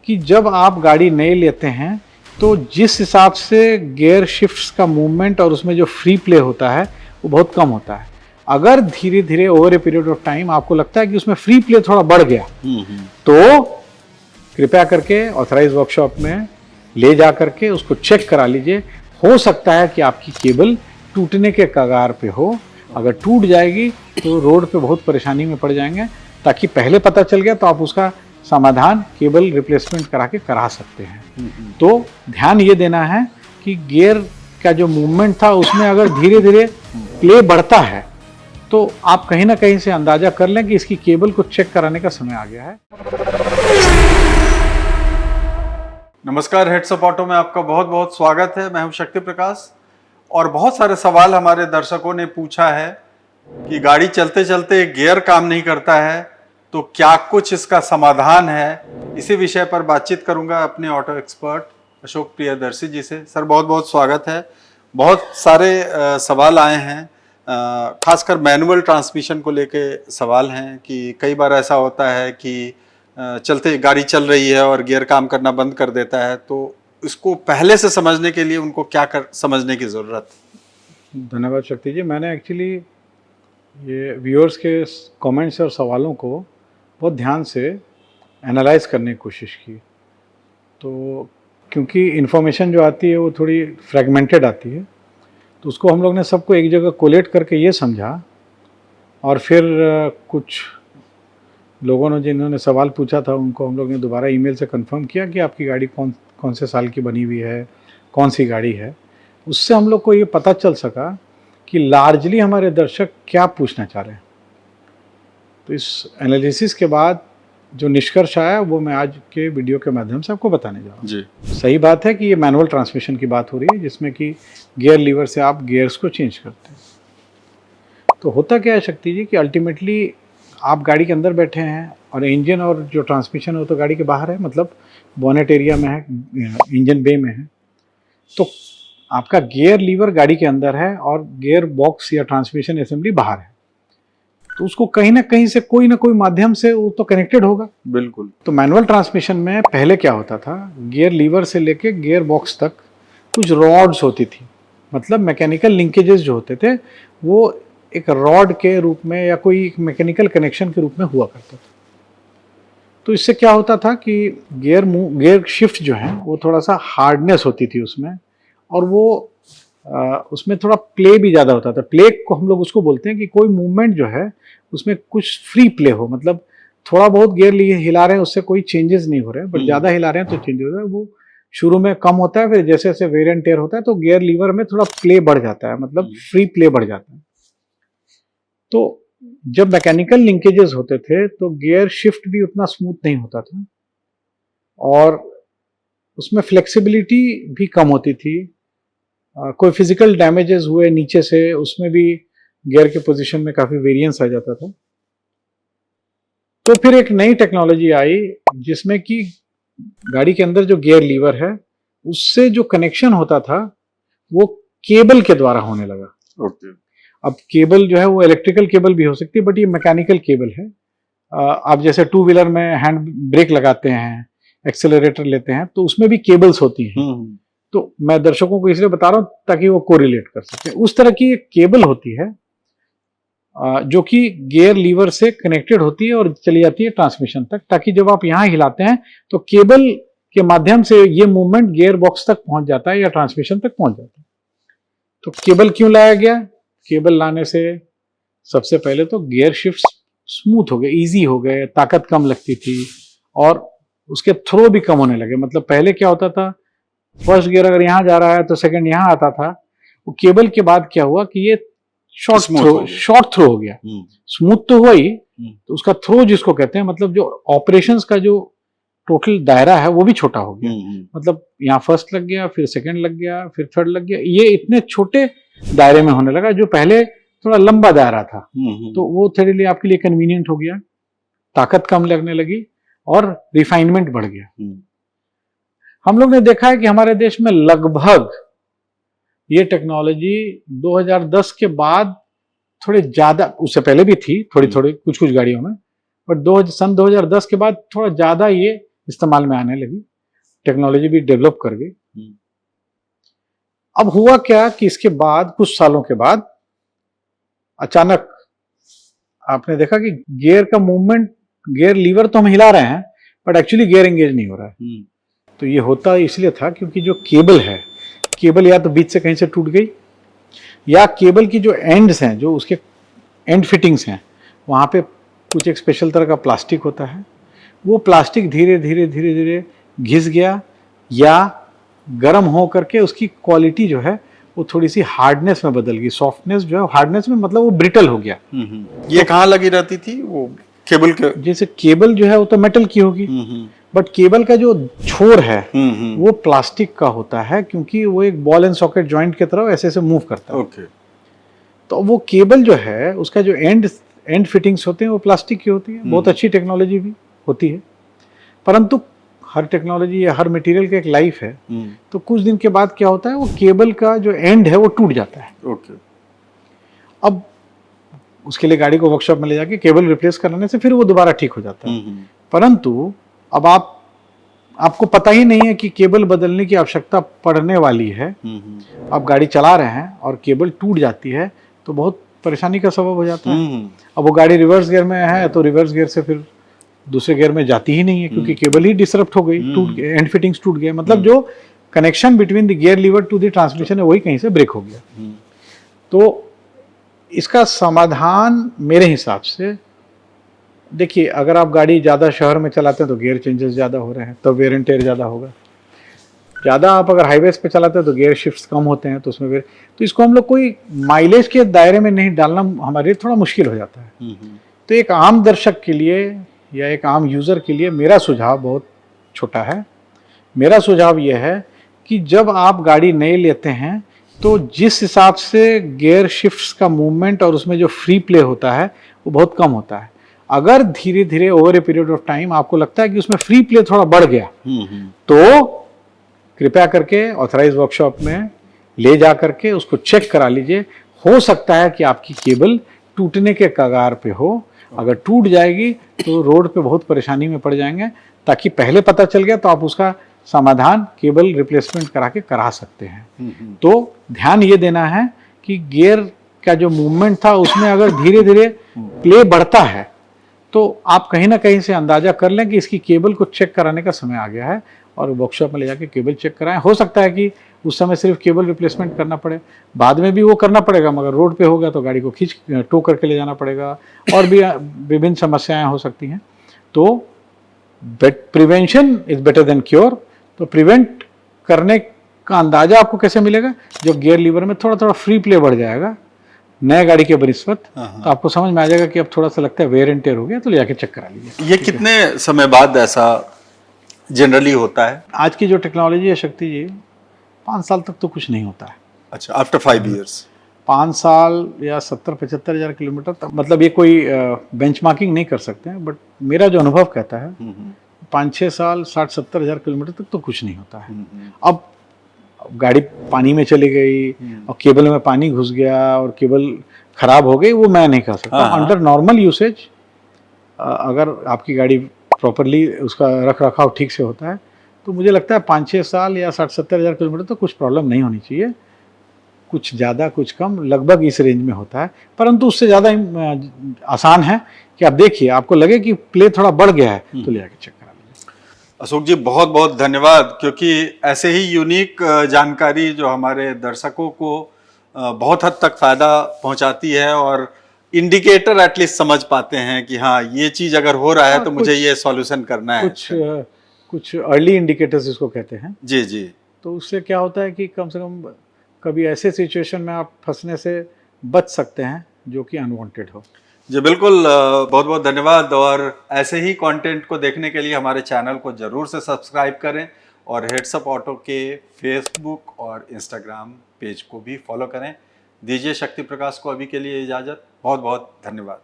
कि जब आप गाड़ी नई लेते हैं तो जिस हिसाब से गियर शिफ्ट्स का मूवमेंट और उसमें जो फ्री प्ले होता है वो बहुत कम होता है। अगर धीरे धीरे over a period of time आपको लगता है कि उसमें फ्री प्ले थोड़ा बढ़ गया तो कृपया करके ऑथराइज वर्कशॉप में ले जा करके उसको चेक करा लीजिए। हो सकता है कि आपकी केबल टूटने के कगार पे हो। अगर टूट जाएगी तो रोड पे बहुत परेशानी में पड़ जाएंगे। ताकि पहले पता चल गया तो आप उसका समाधान केबल रिप्लेसमेंट करा के करा सकते हैं। तो ध्यान ये देना है कि गियर का जो मूवमेंट था उसमें अगर धीरे धीरे प्ले बढ़ता है तो आप कहीं ना कहीं से अंदाजा कर लें कि इसकी केबल को चेक कराने का समय आ गया है। नमस्कार, हेड्स अप ऑटो में आपका बहुत बहुत स्वागत है। मैं हूं शक्ति प्रकाश और बहुत सारे सवाल हमारे दर्शकों ने पूछा है कि गाड़ी चलते चलते गियर काम नहीं करता है तो क्या कुछ इसका समाधान है। इसी विषय पर बातचीत करूंगा अपने ऑटो एक्सपर्ट अशोक प्रियदर्शी जी से। सर बहुत बहुत स्वागत है। बहुत सारे सवाल आए हैं, खासकर मैनुअल ट्रांसमिशन को लेके सवाल हैं कि कई बार ऐसा होता है कि चलते गाड़ी चल रही है और गियर काम करना बंद कर देता है, तो इसको पहले से समझने के लिए उनको क्या समझने की ज़रूरत। धन्यवाद शक्ति जी। मैंने एक्चुअली ये व्यूअर्स के कमेंट्स और सवालों को बहुत ध्यान से एनालाइज करने की कोशिश की। तो क्योंकि इन्फॉर्मेशन जो आती है वो थोड़ी फ्रेगमेंटेड आती है तो उसको हम लोग ने सबको एक जगह कोलेट करके ये समझा और फिर कुछ लोगों ने जिन्होंने सवाल पूछा था उनको हम लोग ने दोबारा ईमेल से कंफर्म किया कि आपकी गाड़ी कौन से साल की बनी हुई है, कौन सी गाड़ी है। उससे हम लोग को ये पता चल सका कि लार्जली हमारे दर्शक क्या पूछना चाह रहे हैं। तो इस एनालिसिस के बाद जो निष्कर्ष आया वो मैं आज के वीडियो के माध्यम से आपको बताने जा रहा हूँ जी। सही बात है कि ये मैनुअल ट्रांसमिशन की बात हो रही है जिसमें कि गियर लीवर से आप गियर्स को चेंज करते हैं। तो होता क्या है शक्ति जी कि अल्टीमेटली आप गाड़ी के अंदर बैठे हैं और इंजन और जो ट्रांसमिशन है वो तो गाड़ी के बाहर है, मतलब बोनेट एरिया में है, इंजन बे में है। तो आपका गियर लीवर गाड़ी के अंदर है और गियर बॉक्स या ट्रांसमिशन असेंबली बाहर है। तो उसको कहीं ना कहीं से कोई ना कोई माध्यम से वो तो कनेक्टेड होगा। बिल्कुल। तो मैनुअल ट्रांसमिशन में पहले क्या होता था, गियर लीवर से लेके गियर बॉक्स तक कुछ रॉड्स होती थी, मतलब मैकेनिकल लिंकेजेस जो होते थे वो एक रॉड के रूप में या कोई मैकेनिकल कनेक्शन के रूप में हुआ करता था। तो इससे क्या होता था कि गियर शिफ्ट जो है वो थोड़ा सा हार्डनेस होती थी उसमें, और वो उसमें थोड़ा प्ले भी ज़्यादा होता था। प्ले को हम लोग उसको बोलते हैं कि कोई मूवमेंट जो है उसमें कुछ फ्री प्ले हो, मतलब थोड़ा बहुत गियर हिला रहे हैं उससे कोई चेंजेस नहीं हो रहे हैं, बट ज़्यादा हिला रहे हैं तो चेंज हो रहा है। वो शुरू में कम होता है, फिर जैसे जैसे वेयर एंड टेयर होता है तो गियर लीवर में थोड़ा प्ले बढ़ जाता है, मतलब फ्री प्ले बढ़ जाता है। तो जब मैकेनिकल लिंकेजेस होते थे तो गियर शिफ्ट भी उतना स्मूथ नहीं होता था और उसमें फ्लेक्सिबिलिटी भी कम होती थी। कोई फिजिकल डैमेजेस हुए नीचे से उसमें भी गियर के पोजीशन में काफी वेरिएंस आ जाता था। तो फिर एक नई टेक्नोलॉजी आई जिसमें कि गाड़ी के अंदर जो गियर लीवर है उससे जो कनेक्शन होता था वो केबल के द्वारा होने लगा। ओके। अब केबल जो है वो इलेक्ट्रिकल केबल भी हो सकती है, बट ये मैकेनिकल केबल है। आप जैसे टू व्हीलर में हैंड ब्रेक लगाते हैं, एक्सेलरेटर लेते हैं, तो उसमें भी केबल्स होती हैं। तो मैं दर्शकों को इसलिए बता रहा हूं ताकि वो कोरिलेट कर सके। उस तरह की एक केबल होती है जो कि गियर लीवर से कनेक्टेड होती है और चली जाती है ट्रांसमिशन तक, ताकि जब आप यहां हिलाते हैं तो केबल के माध्यम से ये मूवमेंट गियर बॉक्स तक पहुंच जाता है या ट्रांसमिशन तक पहुंच जाता है। तो केबल क्यों लाया गया? केबल लाने से सबसे पहले तो गियर शिफ्ट स्मूथ हो गए, इजी हो गए, ताकत कम लगती थी और उसके थ्रो भी कम होने लगे। मतलब पहले क्या होता था, फर्स्ट गियर अगर यहाँ जा रहा है तो सेकंड यहाँ आता था। वो केबल के बाद क्या हुआ कि ये शॉर्ट थ्रो हो गया। स्मूथ तो हुआ ही, तो उसका थ्रो जिसको कहते हैं, मतलब जो ऑपरेशंस का जो टोटल दायरा है वो भी छोटा हो गया। मतलब यहाँ फर्स्ट लग गया, फिर सेकंड लग गया, फिर थर्ड लग गया। ये इतने छोटे दायरे में होने लगा जो पहले थोड़ा लंबा दायरा था। तो वो थोड़े लिए आपके लिए कन्वीनियंट हो गया, ताकत कम लगने लगी और रिफाइनमेंट बढ़ गया। हम लोग ने देखा है कि हमारे देश में लगभग ये टेक्नोलॉजी 2010 के बाद थोड़े ज्यादा, उससे पहले भी थी थोड़ी कुछ गाड़ियों में, बट सन 2010 के बाद थोड़ा ज्यादा ये इस्तेमाल में आने लगी, टेक्नोलॉजी भी डेवलप कर गई। अब हुआ क्या कि इसके बाद कुछ सालों के बाद अचानक आपने देखा कि गियर का मूवमेंट, गियर लीवर तो हम हिला रहे हैं बट एक्चुअली गियर एंगेज नहीं हो रहा है। तो ये होता इसलिए था क्योंकि जो केबल है, केबल या तो बीच से कहीं से टूट गई, या केबल की जो एंड्स हैं, जो उसके एंड फिटिंग्स हैं, वहाँ पे कुछ एक स्पेशल तरह का प्लास्टिक होता है, वो प्लास्टिक धीरे धीरे धीरे धीरे घिस गया या गर्म हो करके उसकी क्वालिटी जो है वो थोड़ी सी हार्डनेस में बदल गई। सॉफ्टनेस जो है हार्डनेस में मतलब वो ब्रिटल हो गया। ये कहाँ लगी रहती थी वो केबल के? जैसे केबल जो है वो तो मेटल की होगी, बट केबल का जो छोर है वो प्लास्टिक का होता है, क्योंकि वो एक बॉल एंड सॉकेट जॉइंट की तरह ऐसे ऐसे मूव करता है। ओके। तो वो केबल जो है उसका जो एंड फिटिंग्स होते हैं वो प्लास्टिक की होती है। बहुत अच्छी टेक्नोलॉजी भी होती है, परंतु हर टेक्नोलॉजी या हर मटेरियल का एक लाइफ है। तो कुछ दिन के बाद क्या होता है, वो केबल का जो एंड है वो टूट जाता है। ओके। अब उसके लिए गाड़ी को वर्कशॉप में ले जाके केबल रिप्लेस कराने से फिर वो दोबारा ठीक हो जाता है। परंतु अब आपको पता ही नहीं है कि केबल बदलने की आवश्यकता पड़ने वाली है। आप गाड़ी चला रहे हैं और केबल टूट जाती है तो बहुत परेशानी का सबब हो जाता है। अब वो गाड़ी रिवर्स गियर में है तो रिवर्स गियर से फिर दूसरे गियर में जाती ही नहीं है, क्योंकि केबल ही डिसरप्ट हो गई, टूट गई, एंड फिटिंग्स टूट गए। मतलब जो connection between the gear lever to the transmission है वही कहीं से ब्रेक हो गया। तो इसका समाधान मेरे हिसाब से, देखिए, अगर आप गाड़ी ज़्यादा शहर में चलाते हैं तो गियर चेंजेस ज़्यादा हो रहे हैं, तो वेयर एंड टेयर ज़्यादा होगा। ज़्यादा आप अगर हाईवेज पे चलाते हैं तो गियर शिफ्ट्स कम होते हैं, तो उसमें वेयर, तो इसको हम लोग कोई माइलेज के दायरे में नहीं डालना हमारे लिए थोड़ा मुश्किल हो जाता है। तो एक आम दर्शक के लिए या एक आम यूज़र के लिए मेरा सुझाव बहुत छोटा है। मेरा सुझाव यह है कि जब आप गाड़ी नए लेते हैं तो जिस हिसाब से गियर शिफ्ट्स का मूवमेंट और उसमें जो फ्री प्ले होता है वो बहुत कम होता है। अगर धीरे धीरे over a period of time आपको लगता है कि उसमें फ्री प्ले थोड़ा बढ़ गया, तो कृपया करके ऑथराइज वर्कशॉप में ले जा करके उसको चेक करा लीजिए। हो सकता है कि आपकी केबल टूटने के कगार पे हो। अगर टूट जाएगी तो रोड पे बहुत परेशानी में पड़ जाएंगे। ताकि पहले पता चल गया तो आप उसका समाधान केबल रिप्लेसमेंट करा के करा सकते हैं। तो ध्यान ये देना है कि गियर का जो मूवमेंट था उसमें अगर धीरे धीरे प्ले बढ़ता है तो आप कहीं ना कहीं से अंदाजा कर लें कि इसकी केबल को चेक कराने का समय आ गया है, और वर्कशॉप में ले जाके केबल चेक कराएं। हो सकता है कि उस समय सिर्फ केबल रिप्लेसमेंट करना पड़े, बाद में भी वो करना पड़ेगा, मगर रोड पे होगा तो गाड़ी को खींच टो करके ले जाना पड़ेगा, और भी विभिन्न समस्याएं हो सकती हैं। तो prevention is better than cure. तो प्रिवेंट करने का अंदाजा आपको कैसे मिलेगा? जब गियर लीवर में थोड़ा थोड़ा फ्री प्ले बढ़ जाएगा नए गाड़ी के बनिस्बत, तो आपको समझ में आ जाएगा कि अब थोड़ा सा लगता है वेयर एंड टेयर हो गया, तो ले जाके चेक करा लीजिए। ये कितने समय बाद ऐसा जनरली होता है? आज की जो टेक्नोलॉजी है शक्ति जी, 5 साल तक तो कुछ नहीं होता है। अच्छा, आफ्टर 5 years? 5 साल या 70-75 हज़ार किलोमीटर तक, मतलब ये कोई बेंचमार्किंग नहीं कर सकते हैं, बट मेरा जो अनुभव कहता है 5-6 साल 60-70 हज़ार किलोमीटर तक तो कुछ नहीं होता है। अब गाड़ी पानी में चली गई और केबल में पानी घुस गया और केबल खराब हो गई, वो मैं नहीं कह सकता। अंडर नॉर्मल यूसेज अगर आपकी गाड़ी प्रॉपरली उसका रख रखाव ठीक से होता है तो मुझे लगता है 5-6 साल या 60-70 हज़ार किलोमीटर तो कुछ प्रॉब्लम नहीं होनी चाहिए। कुछ ज़्यादा कुछ कम लगभग इस रेंज में होता है, परंतु उससे ज़्यादा आसान है कि आप देखिए, आपको लगे कि प्ले थोड़ा बढ़ गया है तो ले जाके चेक करा लीजिए। अशोक जी, बहुत बहुत धन्यवाद, क्योंकि ऐसे ही यूनिक जानकारी जो हमारे दर्शकों को बहुत हद तक फ़ायदा पहुंचाती है, और इंडिकेटर एटलीस्ट समझ पाते हैं कि हाँ, ये चीज़ अगर हो रहा है तो मुझे ये सॉल्यूशन करना है। कुछ अर्ली इंडिकेटर्स इसको कहते हैं। जी जी। तो उससे क्या होता है कि कम से कम कभी ऐसे सिचुएशन में आप फंसने से बच सकते हैं जो कि अनवांटेड हो। जी बिल्कुल, बहुत बहुत धन्यवाद, और ऐसे ही कंटेंट को देखने के लिए हमारे चैनल को ज़रूर से सब्सक्राइब करें, और हेड्स अप ऑटो के फेसबुक और इंस्टाग्राम पेज को भी फॉलो करें। दीजिए शक्ति प्रकाश को अभी के लिए इजाज़त। बहुत बहुत धन्यवाद।